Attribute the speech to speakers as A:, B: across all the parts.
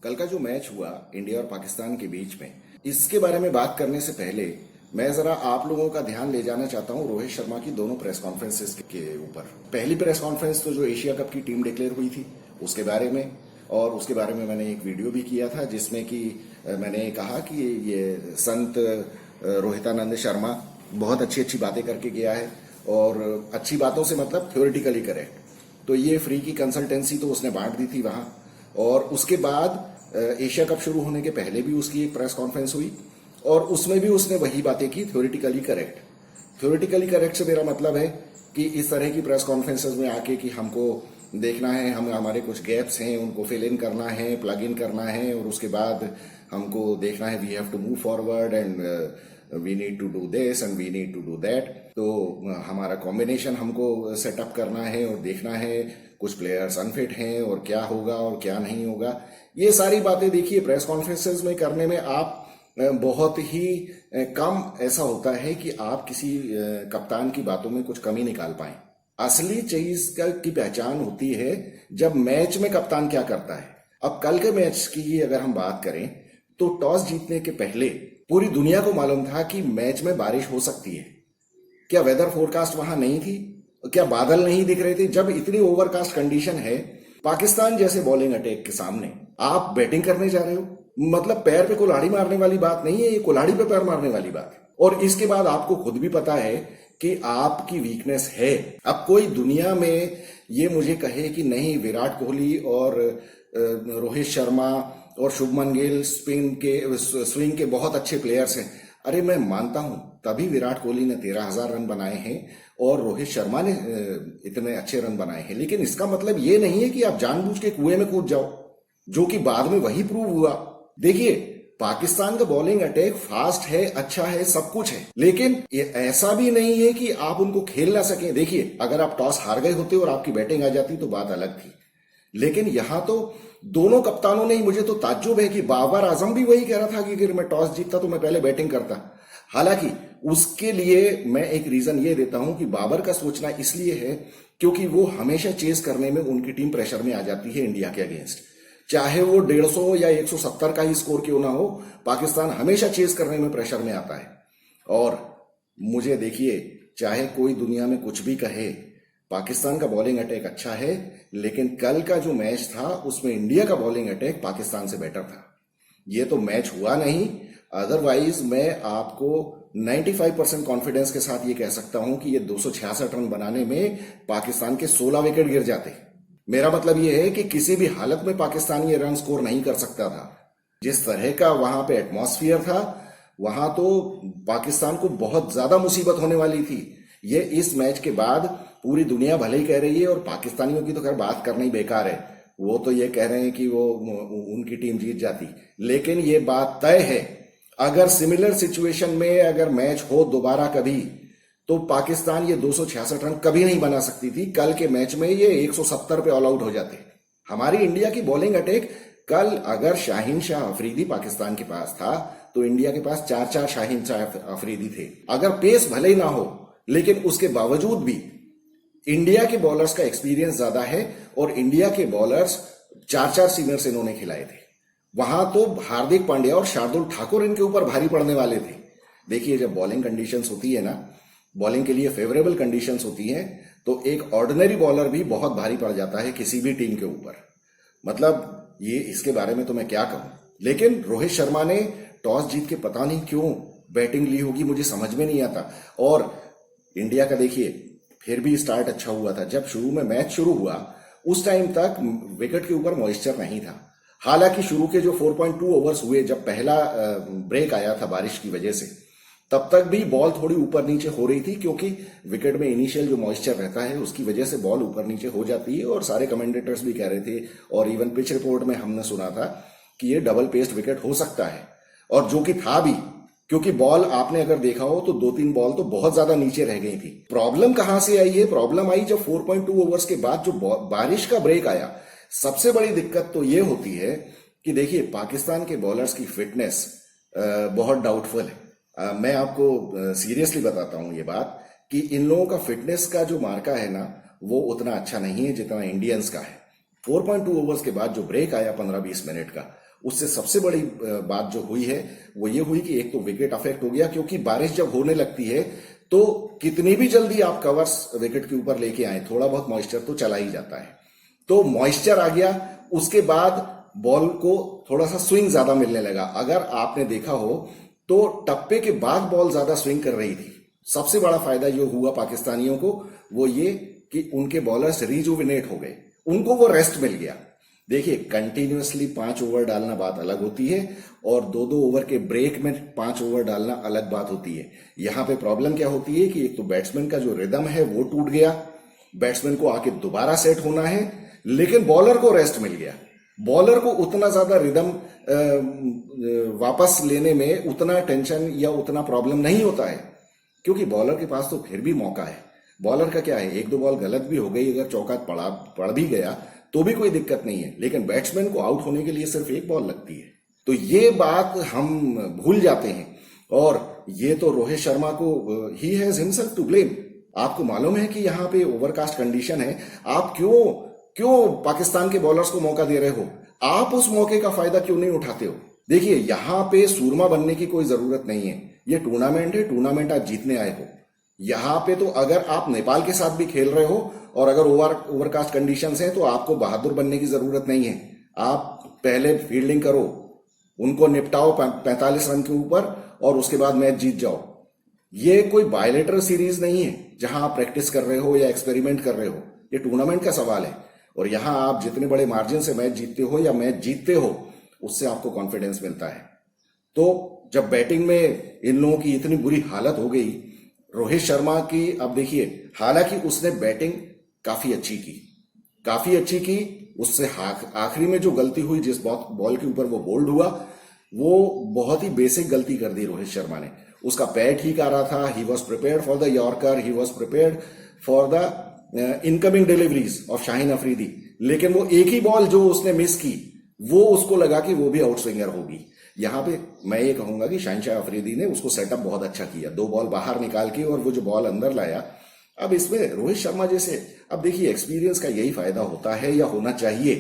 A: कल का जो मैच हुआ इंडिया और पाकिस्तान के बीच में, इसके बारे में बात करने से पहले मैं जरा आप लोगों का ध्यान ले जाना चाहता हूं रोहित शर्मा की दोनों प्रेस कॉन्फ्रेंसेस के ऊपर। पहली प्रेस कॉन्फ्रेंस तो जो एशिया कप की टीम डिक्लेयर हुई थी उसके बारे में, और उसके बारे में मैंने एक वीडियो भी किया था जिसमें कि मैंने कहा कि ये संत रोहितानंद शर्मा बहुत अच्छी अच्छी बातें करके गया है, और अच्छी बातों से मतलब थ्योरेटिकली करेक्ट। तो ये फ्री की कंसल्टेंसी तो उसने बांट दी थी वहां, और उसके बाद एशिया कप शुरू होने के पहले भी उसकी एक प्रेस कॉन्फ्रेंस हुई और उसमें भी उसने वही बातें की, थ्योरेटिकली करेक्ट। थ्योरेटिकली करेक्ट से मेरा मतलब है कि इस तरह की प्रेस कॉन्फ्रेंसेस में आके कि हमको देखना है, हम हमारे कुछ गैप्स हैं उनको फिल इन करना है, प्लग इन करना है, और उसके बाद हमको देखना है we have to move forward and we need to do this and we need to do that. तो हमारा कॉम्बिनेशन हमको सेटअप करना है और देखना है कुछ प्लेयर्स अनफिट हैं और क्या होगा और क्या नहीं होगा। ये सारी बातें देखिए प्रेस कॉन्फ्रेंसेस में करने में आप बहुत ही कम ऐसा होता है कि आप किसी कप्तान की बातों में कुछ कमी निकाल पाए। असली चीज की पहचान होती है जब मैच में कप्तान क्या करता है। अब कल के मैच की अगर हम बात करें तो टॉस जीतने के पहले पूरी दुनिया को मालूम था कि मैच में बारिश हो सकती है। क्या वेदर फोरकास्ट वहां नहीं थी? क्या बादल नहीं दिख रहे थे? जब इतनी ओवरकास्ट कंडीशन है पाकिस्तान जैसे बॉलिंग अटैक के सामने आप बैटिंग करने जा रहे हो, मतलब पैर पे कुल्हाड़ी मारने वाली बात नहीं है, ये कुल्हाड़ी पे पैर मारने वाली बात है। और इसके बाद आपको खुद भी पता है कि आपकी वीकनेस है। अब कोई दुनिया में ये मुझे कहे कि नहीं विराट कोहली और रोहित शर्मा और शुभमन गिल स्विंग के बहुत अच्छे प्लेयर्स हैं, अरे मैं मानता हूं तभी विराट कोहली ने 13,000 रन बनाए हैं और रोहित शर्मा ने इतने अच्छे रन बनाए हैं। लेकिन इसका मतलब ये नहीं है कि आप जानबूझ के कुएं में कूद जाओ, जो कि बाद में वही प्रूव हुआ। देखिए पाकिस्तान का बॉलिंग अटैक फास्ट है, अच्छा है, सब कुछ है, लेकिन ये ऐसा भी नहीं है कि आप उनको खेल ना सकें। देखिए अगर आप टॉस हार गए होते और आपकी बैटिंग आ जाती तो बात अलग थी, लेकिन यहां तो दोनों कप्तानों ने ही, मुझे तो ताज्जुब है कि बाबर आजम भी वही कह रहा था कि अगर मैं टॉस जीतता तो मैं पहले बैटिंग करता। हालांकि उसके लिए मैं एक रीजन ये देता हूं कि बाबर का सोचना इसलिए है क्योंकि वो हमेशा चेस करने में उनकी टीम प्रेशर में आ जाती है इंडिया के अगेंस्ट, चाहे वो 150 या 170 का ही स्कोर क्यों ना हो, पाकिस्तान हमेशा चेस करने में प्रेशर में आता है। और मुझे देखिए चाहे कोई दुनिया में कुछ भी कहे, पाकिस्तान का बॉलिंग अटैक अच्छा है, लेकिन कल का जो मैच था उसमें इंडिया का बॉलिंग अटैक पाकिस्तान से बेटर था। ये तो मैच हुआ नहीं, अदरवाइज मैं आपको 95% कॉन्फिडेंस के साथ ये कह सकता हूं कि ये 266 रन बनाने में पाकिस्तान के 16 विकेट गिर जाते। मेरा मतलब ये है कि किसी भी हालत में पाकिस्तान ये रन स्कोर नहीं कर सकता था। जिस तरह का वहां पे एटमॉस्फियर था, वहां तो पाकिस्तान को बहुत ज्यादा मुसीबत होने वाली थी। ये इस मैच के बाद पूरी दुनिया भले ही कह रही है, और पाकिस्तानियों की तो खैर बात करना ही बेकार है, वो तो ये कह रहे हैं कि वो उनकी टीम जीत जाती, लेकिन ये बात तय है अगर सिमिलर सिचुएशन में अगर मैच हो दोबारा कभी तो पाकिस्तान ये 266 रन कभी नहीं बना सकती थी। कल के मैच में ये 170 पे ऑल आउट हो जाते। हमारी इंडिया की बॉलिंग अटैक कल, अगर शाहीन शाह अफरीदी पाकिस्तान के पास था तो इंडिया के पास 4-4 शाहीन शाह अफरीदी थे। अगर पेस भले ही ना हो, लेकिन उसके बावजूद भी इंडिया के बॉलर्स का एक्सपीरियंस ज्यादा है और इंडिया के बॉलर्स 4-4 सीमर्स इन्होंने खिलाए थे। वहां तो हार्दिक पांड्या और शार्दुल ठाकुर इनके ऊपर भारी पड़ने वाले थे। देखिए जब बॉलिंग कंडीशंस होती है ना, बॉलिंग के लिए फेवरेबल कंडीशंस होती हैं, तो एक ऑर्डिनरी बॉलर भी बहुत भारी पड़ जाता है किसी भी टीम के ऊपर। मतलब ये इसके बारे में तो मैं क्या कहूं। लेकिन रोहित शर्मा ने टॉस जीत के पता नहीं क्यों बैटिंग ली होगी, मुझे समझ में नहीं आता। और इंडिया का देखिए फिर भी स्टार्ट अच्छा हुआ था। जब शुरू में मैच शुरू हुआ उस टाइम तक विकेट के ऊपर मॉइस्चर नहीं था। हालांकि शुरू के जो 4.2 ओवर्स हुए, जब पहला ब्रेक आया था बारिश की वजह से, तब तक भी बॉल थोड़ी ऊपर नीचे हो रही थी, क्योंकि विकेट में इनिशियल जो मॉइस्चर रहता है उसकी वजह से बॉल ऊपर नीचे हो जाती है। और सारे कमेंटेटर्स भी कह रहे थे, और इवन पिच रिपोर्ट में हमने सुना था कि ये डबल पेस्ड विकेट हो सकता है, और जो कि था भी, क्योंकि बॉल आपने अगर देखा हो तो 2-3 बॉल तो बहुत ज्यादा नीचे रह गई थी। प्रॉब्लम कहां से आई है? प्रॉब्लम आई जब 4.2 ओवर्स के बाद जो बारिश का ब्रेक आया। सबसे बड़ी दिक्कत तो ये होती है कि देखिए पाकिस्तान के बॉलर्स की फिटनेस बहुत डाउटफुल है। मैं आपको सीरियसली बताता हूं ये बात कि इन लोगों का फिटनेस का जो मार्का है ना, वो उतना अच्छा नहीं है जितना इंडियंस का है। 4.2 ओवर्स के बाद जो ब्रेक आया 15-20 मिनट का, उससे सबसे बड़ी बात जो हुई है वो ये हुई कि एक तो विकेट अफेक्ट हो गया, क्योंकि बारिश जब होने लगती है तो कितनी भी जल्दी आप कवर्स विकेट के ऊपर लेके आए, थोड़ा बहुत मॉइस्चर तो चला ही जाता है। तो मॉइस्चर आ गया, उसके बाद बॉल को थोड़ा सा स्विंग ज्यादा मिलने लगा। अगर आपने देखा हो तो टप्पे के बाद बॉल ज्यादा स्विंग कर रही थी। सबसे बड़ा फायदा जो हुआ पाकिस्तानियों को वो ये कि उनके बॉलर्स रिजुविनेट हो गए, उनको वो रेस्ट मिल गया। देखिए, कंटिन्यूअसली 5 ओवर डालना बात अलग होती है और 2-2 ओवर के ब्रेक में 5 ओवर डालना अलग बात होती है। यहां पे प्रॉब्लम क्या होती है कि एक तो बैट्समैन का जो रिदम है वो टूट गया, बैट्समैन को आके दोबारा सेट होना है, लेकिन बॉलर को रेस्ट मिल गया। बॉलर को उतना ज्यादा रिदम वापस लेने में उतना टेंशन या उतना प्रॉब्लम नहीं होता है, क्योंकि बॉलर के पास तो फिर भी मौका है। बॉलर का क्या है, 1-2 बॉल गलत भी हो गई, अगर चौका पड़ भी गया तो भी कोई दिक्कत नहीं है, लेकिन बैट्समैन को आउट होने के लिए सिर्फ 1 बॉल लगती है। तो ये बात हम भूल जाते हैं, और ये तो रोहित शर्मा को he has himself to blame. आपको मालूम है कि यहाँ पे ओवरकास्ट कंडीशन है, आप क्यों पाकिस्तान के बॉलर्स को मौका दे रहे हो? आप उस मौके का फायदा क्यों नहीं उठाते हो? देखिए, यहाँ पे सूरमा बनने की कोई जरूरत नहीं है, ये टूर्नामेंट है, टूर्नामेंट आप जीतने आए हो। यहाँ पे तो अगर आप नेपाल के साथ भी खेल रहे हो और अगर ओवरकास्ट कंडीशंस हैं तो आपको बहादुर बनने की जरूरत नहीं है। आप पहले फील्डिंग करो, उनको निपटाओ 45 रन के ऊपर और उसके बाद मैच जीत जाओ। ये कोई बायलेटरल सीरीज नहीं है जहां आप प्रैक्टिस कर रहे हो या एक्सपेरिमेंट कर रहे हो, ये टूर्नामेंट का सवाल है। और यहां आप जितने बड़े मार्जिन से मैच जीतते हो या मैच जीतते हो, उससे आपको कॉन्फिडेंस मिलता है। तो जब बैटिंग में इन लोगों की इतनी बुरी हालत हो गई रोहित शर्मा की, अब देखिए, हालांकि उसने बैटिंग काफी अच्छी की, उससे आखिरी में जो गलती हुई, जिस बॉल के ऊपर वो बोल्ड हुआ, वो बहुत ही बेसिक गलती कर दी रोहित शर्मा ने। उसका पैर ठीक आ रहा था, he was prepared for the yorker, he was prepared for the incoming deliveries of Shaheen Afridi, लेकिन वो एक ही बॉल जो उसने मिस की, वो उसको लगा कि वो भी आउट स्विंगर होगी। यहां पे मैं ये कहूंगा कि शाहीन अफरीदी ने उसको सेटअप बहुत अच्छा किया, 2 बॉल बाहर निकाल के और वो जो बॉल अंदर लाया। अब इसमें रोहित शर्मा जैसे, अब देखिए, एक्सपीरियंस का यही फायदा होता है या होना चाहिए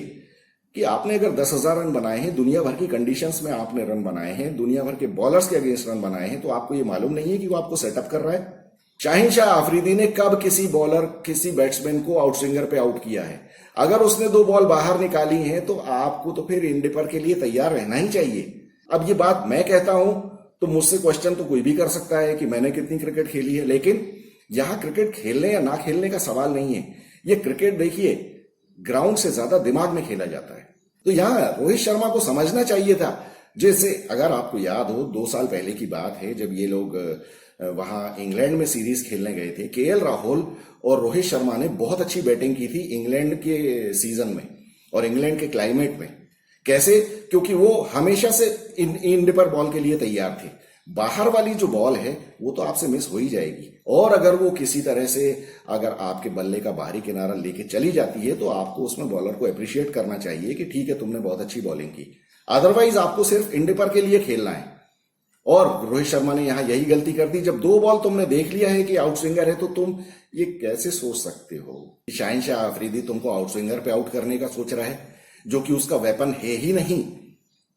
A: कि आपने अगर 10,000 रन बनाए हैं, दुनिया भर की कंडीशंस में आपने रन बनाए हैं, दुनिया भर के बॉलर्स के अगेंस्ट रन बनाए हैं, तो आपको ये मालूम नहीं है कि वो आपको सेटअप कर रहा है? शाहीन अफरीदी ने कब किसी बॉलर, किसी बैट्समैन को आउट स्विंगर पे आउट किया है? अगर उसने 2 बॉल बाहर निकाली हैं तो आपको तो फिर इन डिपर के लिए तैयार रहना ही चाहिए। अब ये बात मैं कहता हूं तो मुझसे क्वेश्चन तो कोई भी कर सकता है कि मैंने कितनी क्रिकेट खेली है, लेकिन यहां क्रिकेट खेलने या ना खेलने का सवाल नहीं है। ये क्रिकेट देखिए, ग्राउंड से ज्यादा दिमाग में खेला जाता है। तो यहां रोहित शर्मा को समझना चाहिए था। जैसे अगर आपको याद हो, 2 साल पहले की बात है, जब ये लोग वहां इंग्लैंड में सीरीज खेलने गए थे, केएल राहुल और रोहित शर्मा ने बहुत अच्छी बैटिंग की थी इंग्लैंड के सीजन में और इंग्लैंड के क्लाइमेट में। कैसे? क्योंकि वो हमेशा से इन डिपर बॉल के लिए तैयार थे। बाहर वाली जो बॉल है वो तो आपसे मिस हो ही जाएगी, और अगर वो किसी तरह से अगर आपके बल्ले का बाहरी किनारा लेके चली जाती है तो आपको उसमें बॉलर को अप्रिशिएट करना चाहिए कि ठीक है, तुमने बहुत अच्छी बॉलिंग की। अदरवाइज आपको सिर्फ इन डिपर के लिए खेलना है। और रोहित शर्मा ने यहां यही गलती कर दी। जब 2 बॉल तुमने देख लिया है कि आउट स्विंगर है, तो तुम ये कैसे सोच सकते हो कि शाहीन अफरीदी तुमको आउट स्विंगर पे आउट करने का सोच रहा है, जो कि उसका वेपन है ही नहीं?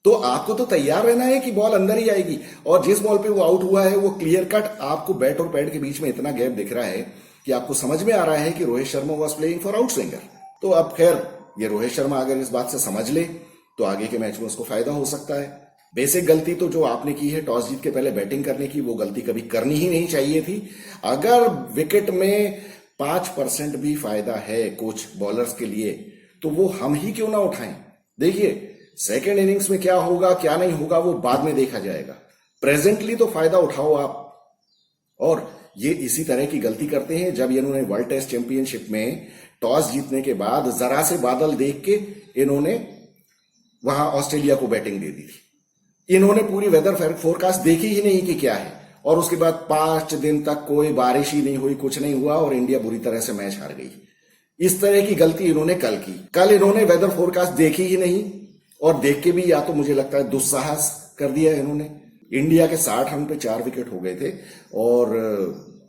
A: तो आपको तो तैयार रहना है कि बॉल अंदर ही आएगी, और जिस बॉल पे वो आउट हुआ है वो क्लियर कट आपको बैट और पैड के बीच में इतना गैप दिख रहा है कि आपको समझ में आ रहा है कि Rohit Sharma was playing for out swinger. तो अब खैर, ये रोहित शर्मा अगर इस बात से समझ ले तो आगे के मैच में उसको फायदा हो सकता है। बेसिक गलती तो जो आपने की है टॉस जीत के पहले बैटिंग करने की, वो गलती कभी करनी ही नहीं चाहिए थी। अगर विकेट में 5% भी फायदा है कुछ बॉलर्स के लिए, तो वो हम ही क्यों ना उठाएं। देखिए, सेकेंड इनिंग्स में क्या होगा क्या नहीं होगा वो बाद में देखा जाएगा, प्रेजेंटली तो फायदा उठाओ आप। और ये इसी तरह की गलती करते हैं जब इन्होंने वर्ल्ड टेस्ट चैंपियनशिप में टॉस जीतने के बाद जरा से बादल देख के इन्होंने वहां ऑस्ट्रेलिया को बैटिंग दे दी थी। इन्होंने पूरी वेदर फोरकास्ट देखी ही नहीं कि क्या है, और उसके बाद 5 दिन तक कोई बारिश ही नहीं हुई, कुछ नहीं हुआ और इंडिया बुरी तरह से मैच हार गई। इस तरह की गलती इन्होंने कल की। कल इन्होंने वेदर फोरकास्ट देखी ही नहीं, और देख के भी या तो मुझे लगता है दुस्साहस कर दिया इन्होंने। इंडिया के 60 रन पे 4 विकेट हो गए थे, और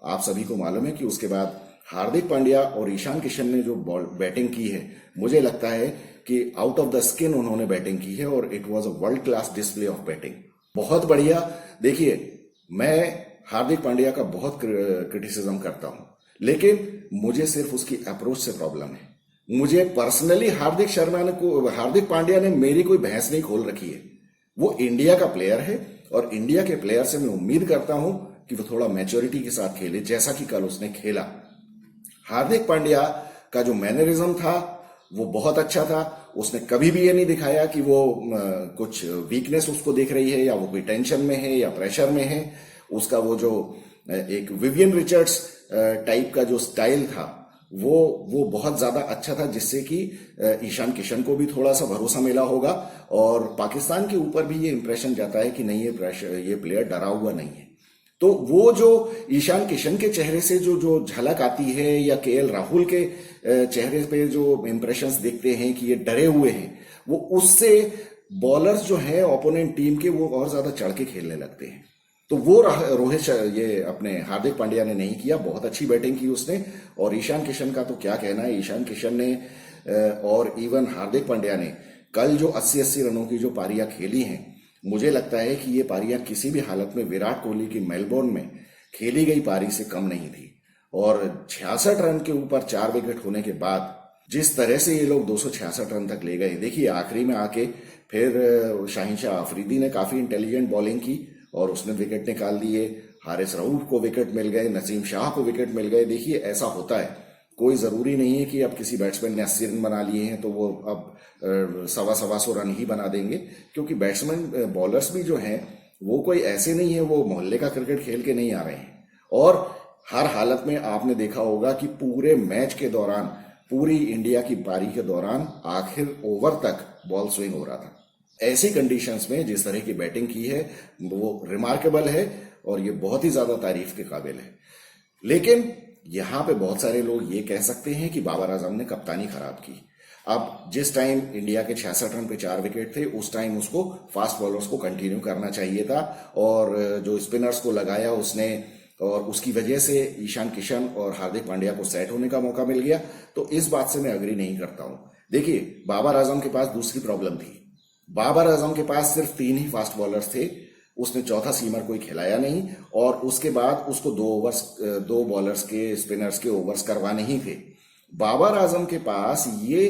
A: आप सभी को मालूम है कि उसके बाद हार्दिक पांड्या और ईशान किशन ने जो बैटिंग की है, मुझे लगता है कि आउट ऑफ द स्किन उन्होंने बैटिंग की है और it was a world class display of batting. बहुत बढ़िया। देखिए, मैं हार्दिक पांड्या का बहुत क्रिटिसिज्म करता हूं, लेकिन मुझे सिर्फ उसकी अप्रोच से प्रॉब्लम है। मुझे पर्सनली हार्दिक पांड्या ने मेरी कोई भैंस नहीं खोल रखी है। वो इंडिया का प्लेयर है और इंडिया के प्लेयर से मैं उम्मीद करता हूं कि वो थोड़ा मैच्योरिटी के साथ खेले, जैसा कि कल उसने खेला। हार्दिक पांड्या का जो मैनरिज्म था वो बहुत अच्छा था। उसने कभी भी ये नहीं दिखाया कि वो कुछ वीकनेस उसको दिख रही है या वो कोई टेंशन में है या प्रेशर में है। उसका वो जो एक विवियन रिचर्ड्स टाइप का जो स्टाइल था वो बहुत ज्यादा अच्छा था, जिससे कि ईशान किशन को भी थोड़ा सा भरोसा मिला होगा और पाकिस्तान के ऊपर भी ये इंप्रेशन जाता है कि नहीं, ये प्लेयर डरा हुआ नहीं है। तो वो जो ईशान किशन के चेहरे से जो झलक आती है या केएल राहुल के चेहरे पे जो इंप्रेशंस दिखते हैं कि ये डरे हुए हैं, वो उससे बॉलर्स जो हैं ओपोनेंट टीम के वो और ज्यादा चढ़ के खेलने लगते हैं। तो वो ये अपने हार्दिक पांड्या ने नहीं किया। बहुत अच्छी बैटिंग की उसने। और ईशान किशन का तो क्या कहना है। ईशान किशन ने और इवन हार्दिक पांड्या ने कल जो 80-80 रनों की जो पारियां खेली हैं, मुझे लगता है कि ये पारियां किसी भी हालत में विराट कोहली की मेलबोर्न में खेली गई पारी से कम नहीं थी। और 66 रन के ऊपर 4 विकेट होने के बाद जिस तरह से ये लोग 266 रन तक ले गए, देखिए आखिरी में आके फिर शाहीन शाह अफरीदी ने काफी इंटेलिजेंट बॉलिंग की और उसने विकेट निकाल दिए। हारिस रऊफ को विकेट मिल गए, नसीम शाह को विकेट मिल गए। देखिए ऐसा होता है, कोई जरूरी नहीं है कि अब किसी बैट्समैन ने 80 रन बना लिए हैं तो वो अब 125 रन ही बना देंगे, क्योंकि बैट्समैन बॉलर्स भी जो हैं वो कोई ऐसे नहीं है, वो मोहल्ले का क्रिकेट खेल के नहीं आ रहे हैं। और हर हालत में आपने देखा होगा कि पूरे मैच के दौरान, पूरी इंडिया की पारी के दौरान आखिर ओवर तक बॉल स्विंग हो रहा था। ऐसी कंडीशंस में जिस तरह की बैटिंग की है वो रिमार्केबल है और ये बहुत ही ज्यादा तारीफ के काबिल है। लेकिन यहां पे बहुत सारे लोग ये कह सकते हैं कि बाबर आजम ने कप्तानी खराब की। अब जिस टाइम इंडिया के 66 रन पे 4 विकेट थे, उस टाइम उसको फास्ट बॉलर्स को कंटिन्यू करना चाहिए था और जो स्पिनर्स को लगाया उसने, और उसकी वजह से ईशान किशन और हार्दिक पांड्या को सेट होने का मौका मिल गया। तो इस बात से मैं अग्री नहीं करता हूं। देखिए, बाबर आजम के पास दूसरी प्रॉब्लम थी। बाबर आजम के पास सिर्फ 3 ही फास्ट बॉलर्स थे। उसने चौथा सीमर कोई खिलाया नहीं और उसके बाद उसको 2 बॉलर्स के, स्पिनर्स के ओवर्स करवाने ही थे। बाबर आजम के पास ये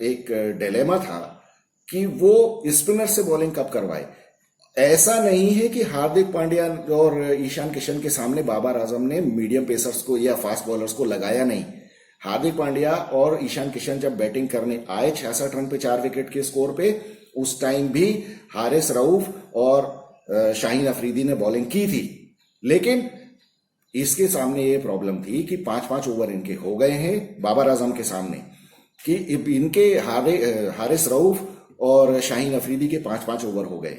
A: एक डिलेमा था कि वो स्पिनर से बॉलिंग कब करवाए। ऐसा नहीं है कि हार्दिक पांड्या और ईशान किशन के सामने बाबर आजम ने मीडियम पेसर्स को या फास्ट बॉलर्स को लगाया नहीं। हार्दिक पांड्या और ईशान किशन जब बैटिंग करने आए 66 रन पे 4 विकेट के स्कोर पे, उस टाइम भी हारिस रऊफ और शाहीन अफरीदी ने बॉलिंग की थी। लेकिन इसके सामने ये प्रॉब्लम थी कि 5-5 ओवर इनके हो गए हैं बाबर आजम के सामने, कि इनके हारिस रऊफ और शाहीन अफरीदी के 5-5 ओवर हो गए।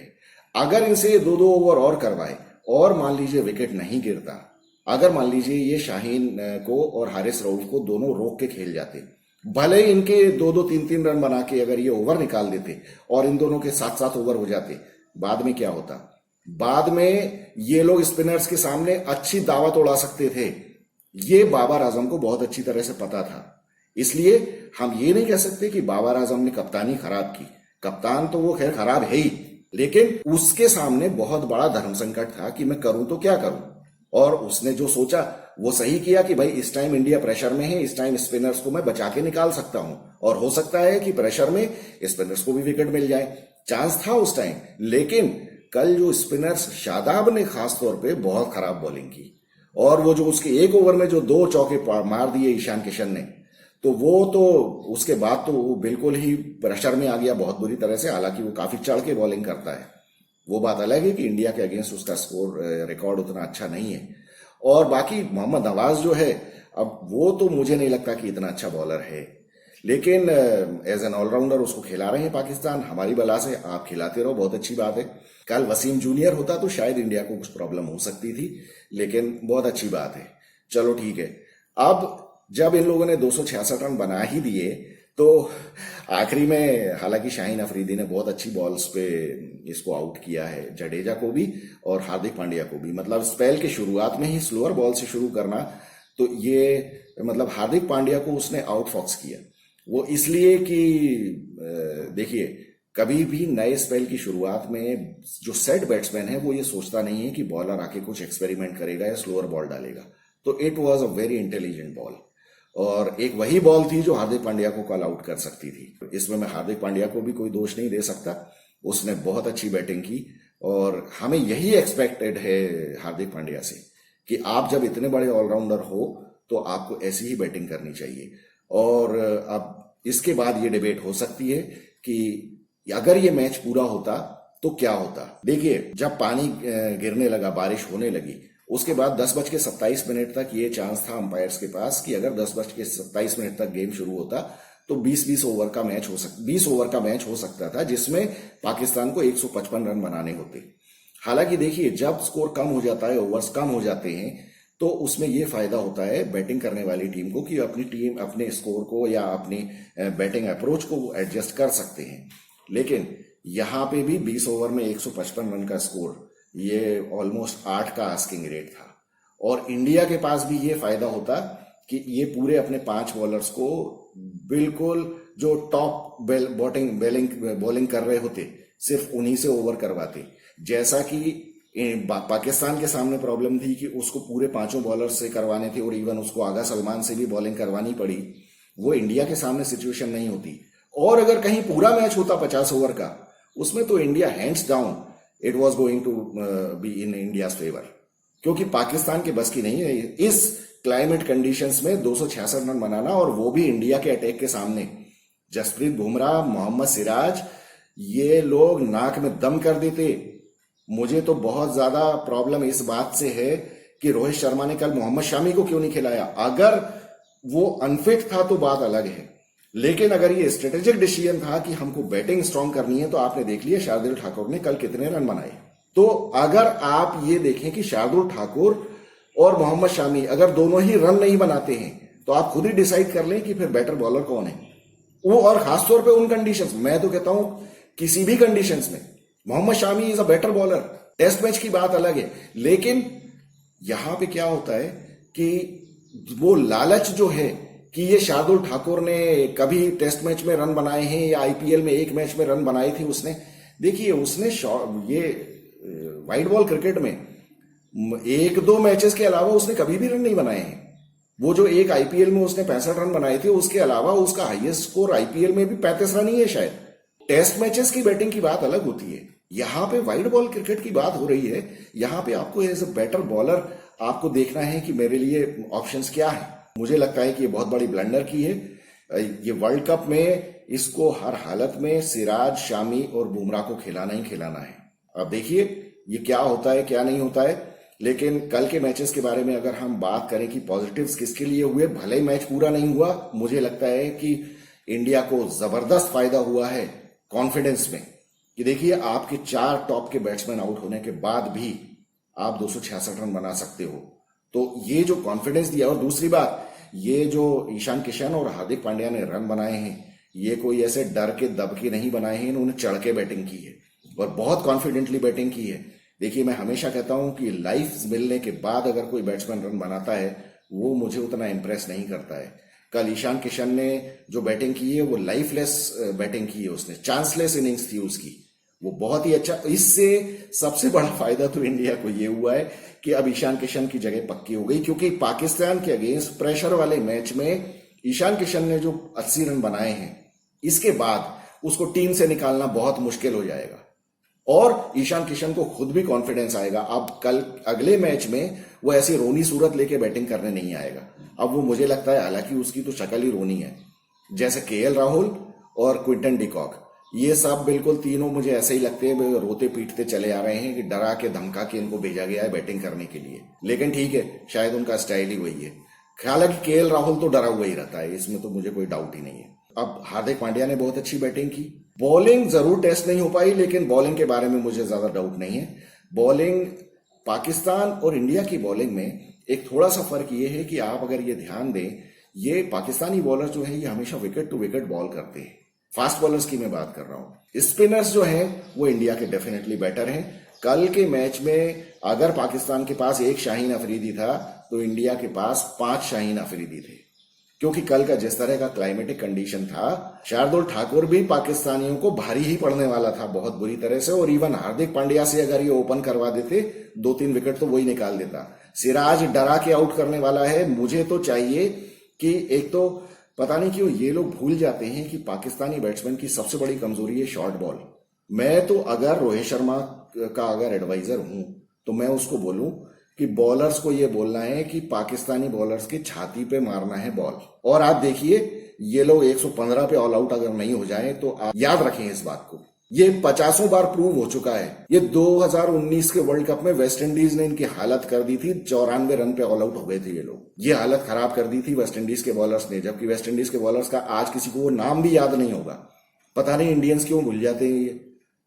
A: अगर इनसे 2-2 ओवर और करवाए और मान लीजिए विकेट नहीं गिरता, अगर मान लीजिए ये शाहीन को और हारिस रऊफ को दोनों रोक के खेल जाते, भले ही इनके 2-2, 3-3 रन बना के अगर ये ओवर निकाल देते और इन दोनों के 7-7 ओवर हो जाते, बाद में क्या होता? बाद में ये लोग स्पिनर्स के सामने अच्छी दावत उड़ा सकते थे। ये बाबर आजम को बहुत अच्छी तरह से पता था। इसलिए हम ये नहीं कह सकते कि बाबर आजम ने कप्तानी खराब की। कप्तान तो वो खैर खराब है ही, लेकिन उसके सामने बहुत बड़ा धर्म संकट था कि मैं करूं तो क्या करूं। और उसने जो सोचा वो सही किया कि भाई इस टाइम इंडिया प्रेशर में है, इस टाइम स्पिनर्स को मैं बचा के निकाल सकता हूं और हो सकता है कि प्रेशर में स्पिनर्स को भी विकेट मिल जाए। चांस था उस टाइम। लेकिन कल जो स्पिनर्स, शादाब ने खास तौर पे बहुत खराब बॉलिंग की और वो जो उसके 1 ओवर में जो 2 चौके मार दिए ईशान किशन ने, तो वो तो उसके बाद तो वो बिल्कुल ही प्रेशर में आ गया बहुत बुरी तरह से। हालांकि वो काफी चढ़ के बॉलिंग करता है, वो बात अलग है कि इंडिया के अगेंस्ट उसका स्कोर रिकॉर्ड उतना अच्छा नहीं है। और बाकी मोहम्मद नवाज जो है, अब वो तो मुझे नहीं लगता कि इतना अच्छा बॉलर है, लेकिन एज एन ऑलराउंडर उसको खिला रहे हैं पाकिस्तान। हमारी बला से आप खिलाते रहो, बहुत अच्छी बात है। कल वसीम जूनियर होता तो शायद इंडिया को कुछ प्रॉब्लम हो सकती थी, लेकिन बहुत अच्छी बात है। चलो ठीक है। अब जब इन लोगों ने 266 रन बना ही दिए तो आखिरी में, हालांकि शाहीन अफरीदी ने बहुत अच्छी बॉल्स पे इसको आउट किया है, जडेजा को भी और हार्दिक पांड्या को भी। मतलब स्पेल के शुरुआत में ही स्लोअर बॉल से शुरू करना, तो ये मतलब हार्दिक पांड्या को उसने आउट फॉक्स किया। वो इसलिए कि देखिए, कभी भी नए स्पेल की शुरुआत में जो सेट बैट्समैन है वो ये सोचता नहीं है कि बॉलर आके कुछ एक्सपेरिमेंट करेगा या स्लोअर बॉल डालेगा। तो it was a very intelligent ball, और एक वही बॉल थी जो हार्दिक पांड्या को कॉल आउट कर सकती थी। इसमें मैं हार्दिक पांड्या को भी कोई दोष नहीं दे सकता, उसने बहुत अच्छी बैटिंग की, और हमें यही एक्सपेक्टेड है हार्दिक पांड्या से कि आप जब इतने बड़े ऑलराउंडर हो तो आपको ऐसी ही बैटिंग करनी चाहिए। और अब इसके बाद ये डिबेट हो सकती है कि अगर ये मैच पूरा होता तो क्या होता। देखिए, जब पानी गिरने लगा, बारिश होने लगी, उसके बाद 10:27 तक ये चांस था अंपायर्स के पास कि अगर 10:27 तक गेम शुरू होता तो 20 ओवर का मैच 20 ओवर का मैच हो सकता था, जिसमें पाकिस्तान को 155 रन बनाने होते। हालांकि देखिए, जब स्कोर कम हो जाता है, ओवर्स कम हो जाते हैं, तो उसमें यह फायदा होता है बैटिंग करने वाली टीम को कि अपनी टीम अपने स्कोर को या अपनी बैटिंग अप्रोच को एडजस्ट कर सकते हैं। लेकिन यहां पे भी 20 ओवर में 155 रन का स्कोर, ये ऑलमोस्ट 8 का आस्किंग रेट था, और इंडिया के पास भी ये फायदा होता कि ये पूरे अपने 5 बॉलर्स को बिल्कुल जो टॉप बॉलिंग कर रहे होते, सिर्फ उन्हीं से ओवर करवाते। जैसा कि पाकिस्तान के सामने प्रॉब्लम थी कि उसको पूरे 5 बॉलर्स से करवाने थे, और इवन उसको आगा सलमान से भी बॉलिंग करवानी पड़ी। वो इंडिया के सामने सिचुएशन नहीं होती। और अगर कहीं पूरा मैच होता 50 ओवर का, उसमें तो India hands down it was going to be in India's favour, क्योंकि पाकिस्तान के बस की नहीं है इस क्लाइमेट कंडीशंस में 266 रन बनाना, और वो भी इंडिया के अटैक के सामने। जसप्रीत बुमराह, मोहम्मद सिराज, ये लोग नाक में दम कर देते। मुझे तो बहुत ज्यादा प्रॉब्लम इस बात से है कि रोहित शर्मा ने कल मोहम्मद शामी को क्यों नहीं खिलाया। अगर वो अनफिट था तो बात अलग है, लेकिन अगर ये स्ट्रेटेजिक डिसीजन था कि हमको बैटिंग स्ट्रांग करनी है, तो आपने देख लिया शार्दुल ठाकुर ने कल कितने रन बनाए। तो अगर आप ये देखें कि शार्दुल ठाकुर और मोहम्मद शामी अगर दोनों ही रन नहीं बनाते हैं, तो आप खुद ही डिसाइड कर लें कि फिर बेटर बॉलर कौन है वो। और खासतौर पे उन कंडीशंस, मैं तो कहता हूं किसी भी कंडीशंस में Mohammed Shami is a better bowler. Test match की बात अलग है, लेकिन यहां पे क्या होता है कि वो लालच जो है कि ये शार्दुल ठाकुर ने कभी टेस्ट मैच में रन बनाए हैं या आईपीएल में एक मैच में रन बनाए थे उसने। देखिए, उसने ये वाइट बॉल क्रिकेट में 1-2 मैचेस के अलावा उसने कभी भी रन नहीं बनाए हैं। वो जो एक आईपीएल में उसने 65 रन बनाए थे, उसके अलावा उसका हाईएस्ट स्कोर आईपीएल में भी 35 रन ही है शायद। टेस्ट मैचेस की बैटिंग की बात अलग होती है, यहां पे वाइट बॉल क्रिकेट की बात हो रही है। यहां पे आपको एज अ बेटर बॉलर आपको देखना है कि मेरे लिए ऑप्शंस क्या है। मुझे लगता है कि ये बहुत बड़ी ब्लंडर की है। ये वर्ल्ड कप में इसको हर हालत में सिराज, शामी और बुमराह को खिलाना ही खिलाना है। अब देखिए ये क्या होता है क्या नहीं होता है। लेकिन कल के मैचेस के बारे में अगर हम बात करें कि पॉजिटिव्स किसके लिए हुए, भले ही मैच पूरा नहीं हुआ, मुझे लगता है कि इंडिया को जबरदस्त फायदा हुआ है कॉन्फिडेंस में कि देखिए आपके 4 टॉप के बैट्समैन आउट होने के बाद भी आप 266 रन बना सकते हो। तो ये जो कॉन्फिडेंस दिया, और दूसरी बात ये जो ईशान किशन और हार्दिक पांड्या ने रन बनाए हैं, ये कोई ऐसे डर के दब के नहीं बनाए हैं, इन्होंने चढ़ के बैटिंग की है और बहुत कॉन्फिडेंटली बैटिंग की है। देखिए, मैं हमेशा कहता हूं कि लाइफ मिलने के बाद अगर कोई बैट्समैन रन बनाता है वो मुझे उतना इंप्रेस नहीं करता है। कल ईशान किशन ने जो बैटिंग की है वो लाइफलेस बैटिंग की है, उसने चांसलेस इनिंग्स थी उसकी, वो बहुत ही अच्छा। इससे सबसे बड़ा फायदा तो इंडिया को ये हुआ है कि अब ईशान किशन की जगह पक्की हो गई, क्योंकि पाकिस्तान के अगेंस्ट प्रेशर वाले मैच में ईशान किशन ने जो 80 रन बनाए हैं, इसके बाद उसको टीम से निकालना बहुत मुश्किल हो जाएगा और ईशान किशन को खुद भी कॉन्फिडेंस आएगा। अब कल अगले मैच में वो ऐसी रोनी सूरत लेके बैटिंग करने नहीं आएगा। अब वो मुझे लगता है, हालांकि उसकी तो शक्ल ही रोनी है, जैसे केएल राहुल और क्विंटन डिकॉक, ये सब बिल्कुल तीनों मुझे ऐसे ही लगते हैं रोते पीटते चले आ रहे हैं कि डरा के धमका के इनको भेजा गया है बैटिंग करने के लिए। लेकिन ठीक है, शायद उनका स्टाइल ही वही है। हालांकि केएल राहुल तो डरा हुआ ही रहता है, इसमें तो मुझे कोई डाउट ही नहीं है। अब हार्दिक पांड्या ने बहुत अच्छी बैटिंग की। बॉलिंग जरूर टेस्ट नहीं हो पाई, लेकिन बॉलिंग के बारे में मुझे ज्यादा डाउट नहीं है। बॉलिंग पाकिस्तान और इंडिया की बॉलिंग में एक थोड़ा सा फर्क ये है कि आप अगर ये ध्यान दें, ये पाकिस्तानी बॉलर जो है ये हमेशा विकेट टू विकेट बॉल करते हैं। फास्ट बॉलर्स की मैं बात कर रहा हूं। स्पिनर्स जो हैं वो इंडिया के डेफिनेटली बेटर हैं। कल के मैच में अगर पाकिस्तान के पास एक शाहीन अफरीदी था तो इंडिया के पास 5 शाहीन अफरीदी थे। क्योंकि कल का जिस तरह का क्लाइमेटिक कंडीशन था, शार्दुल ठाकुर भी पाकिस्तानियों को भारी ही पड़ने वाला था बहुत बुरी तरह से। और इवन हार्दिक पांड्या से अगर ये ओपन करवा देते 2-3 विकेट तो वही निकाल देता। सिराज डरा के आउट करने वाला है। मुझे तो चाहिए कि एक तो पता नहीं क्यों ये लोग भूल जाते हैं कि पाकिस्तानी बैट्समैन की सबसे बड़ी कमजोरी है शॉर्ट बॉल। मैं तो अगर रोहित शर्मा का अगर एडवाइजर हूं तो मैं उसको बोलूं कि बॉलर्स को ये बोलना है कि पाकिस्तानी बॉलर्स की छाती पे मारना है बॉल। और आप देखिए ये लोग 115 पे ऑल आउट अगर नहीं हो जाए तो आप याद रखें इस बात को। ये 50 बार प्रूव हो चुका है। ये 2019 के वर्ल्ड कप में वेस्ट इंडीज ने इनकी हालत कर दी थी। 94 रन पे ऑल आउट हो गए थे ये लोग। ये हालत खराब कर दी थी वेस्ट इंडीज के बॉलर्स ने, जबकि वेस्ट इंडीज के बॉलर्स का आज किसी को वो नाम भी याद नहीं होगा। पता नहीं इंडियंस क्यों भूल जाते हैं ये।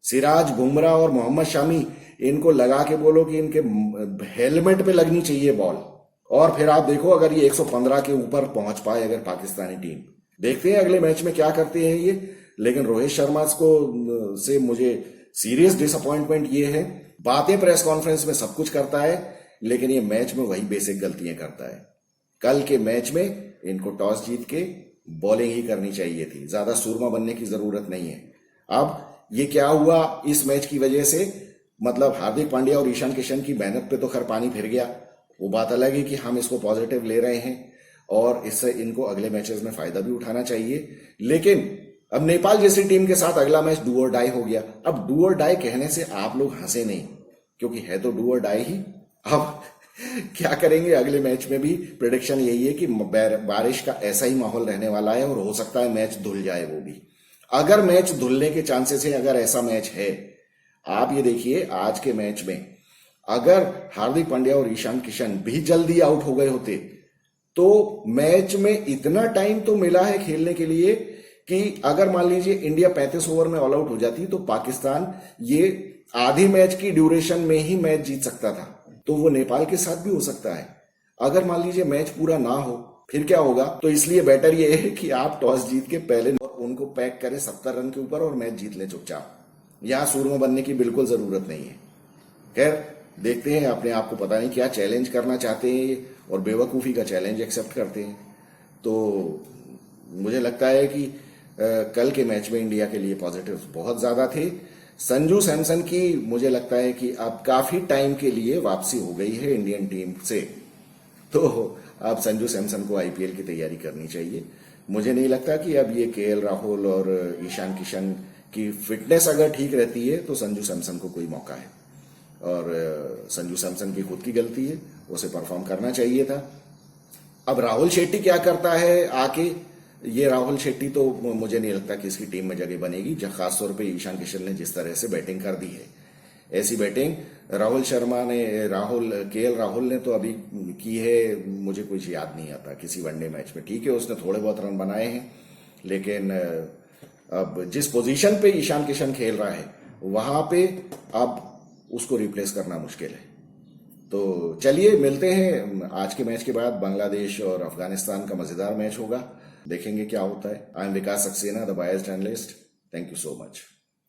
A: सिराज, बुमराह और मोहम्मद शामी, इनको लगा के बोलो कि इनके हेलमेट पे लगनी चाहिए बॉल, और फिर आप देखो अगर ये 115 के ऊपर पहुंच पाए अगर पाकिस्तानी टीम। देखते हैं अगले मैच में क्या करते हैं ये। लेकिन रोहित शर्मा को से मुझे सीरियस डिसअपॉइंटमेंट ये है, बातें प्रेस कॉन्फ्रेंस में सब कुछ करता है लेकिन ये मैच में वही बेसिक गलतियां करता है। कल के मैच में इनको टॉस जीत के बॉलिंग ही करनी चाहिए थी, ज्यादा सूरमा बनने की जरूरत नहीं है। अब ये क्या हुआ इस मैच की वजह से, मतलब हार्दिक पांड्या और ईशान किशन की मेहनत पे तो खैर पानी फिर गया, वो बात अलग है कि हम इसको पॉजिटिव ले रहे हैं और इससे इनको अगले मैचेस में फायदा भी उठाना चाहिए। लेकिन अब नेपाल जैसी टीम के साथ अगला मैच डू और डाई हो गया। अब डू और डाई कहने से आप लोग हंसे नहीं, क्योंकि है तो डू और डाई ही। अब क्या करेंगे अगले मैच में भी प्रेडिक्शन यही है कि बारिश का ऐसा ही माहौल रहने वाला है और हो सकता है मैच धुल जाए। वो भी अगर मैच धुलने के चांसेस है, अगर ऐसा मैच है, आप ये देखिए आज के मैच में अगर हार्दिक पांड्या और ईशान किशन भी जल्दी आउट हो गए होते तो मैच में इतना टाइम तो मिला है खेलने के लिए कि अगर मान लीजिए इंडिया 35 ओवर में ऑल आउट हो जाती तो पाकिस्तान ये आधी मैच की ड्यूरेशन में ही मैच जीत सकता था। तो वो नेपाल के साथ भी हो सकता है। अगर मान लीजिए मैच पूरा ना हो फिर क्या होगा। तो इसलिए बेटर ये है कि आप टॉस जीत के पहले उनको पैक करें 70 रन के ऊपर और मैच जीत लें चुपचाप। यहां सूरमा बनने की बिल्कुल जरूरत नहीं है। खैर देखते हैं, अपने आप को पता नहीं क्या चैलेंज करना चाहते हैं और बेवकूफी का चैलेंज एक्सेप्ट करते हैं। तो मुझे लगता है कि कल के मैच में इंडिया के लिए पॉजिटिव्स बहुत ज्यादा थे। संजू सैमसन की मुझे लगता है कि अब काफी टाइम के लिए वापसी हो गई है इंडियन टीम से, तो अब संजू सैमसन को आईपीएल की तैयारी करनी चाहिए। मुझे नहीं लगता कि अब ये केएल राहुल और ईशान किशन की फिटनेस अगर ठीक रहती है तो संजू सैमसन को कोई मौका है। और संजू सैमसन की खुद की गलती है, उसे परफॉर्म करना चाहिए था। अब राहुल शेट्टी क्या करता है आके, ये राहुल शेट्टी तो मुझे नहीं लगता कि इसकी टीम में जगह बनेगी, खासतौर पे ईशान किशन ने जिस तरह से बैटिंग कर दी है। ऐसी बैटिंग केएल राहुल ने तो अभी की है, मुझे कुछ याद नहीं आता किसी वनडे मैच में। ठीक है उसने थोड़े बहुत रन बनाए हैं, लेकिन अब जिस पोजीशन पे ईशान किशन खेल रहा है वहां पे अब उसको रिप्लेस करना मुश्किल है। तो चलिए मिलते हैं आज के मैच के बाद। बांग्लादेश और अफगानिस्तान का मजेदार मैच होगा, देखेंगे क्या होता है। I am Vikas Saxena, the biased analyst. Thank you so much.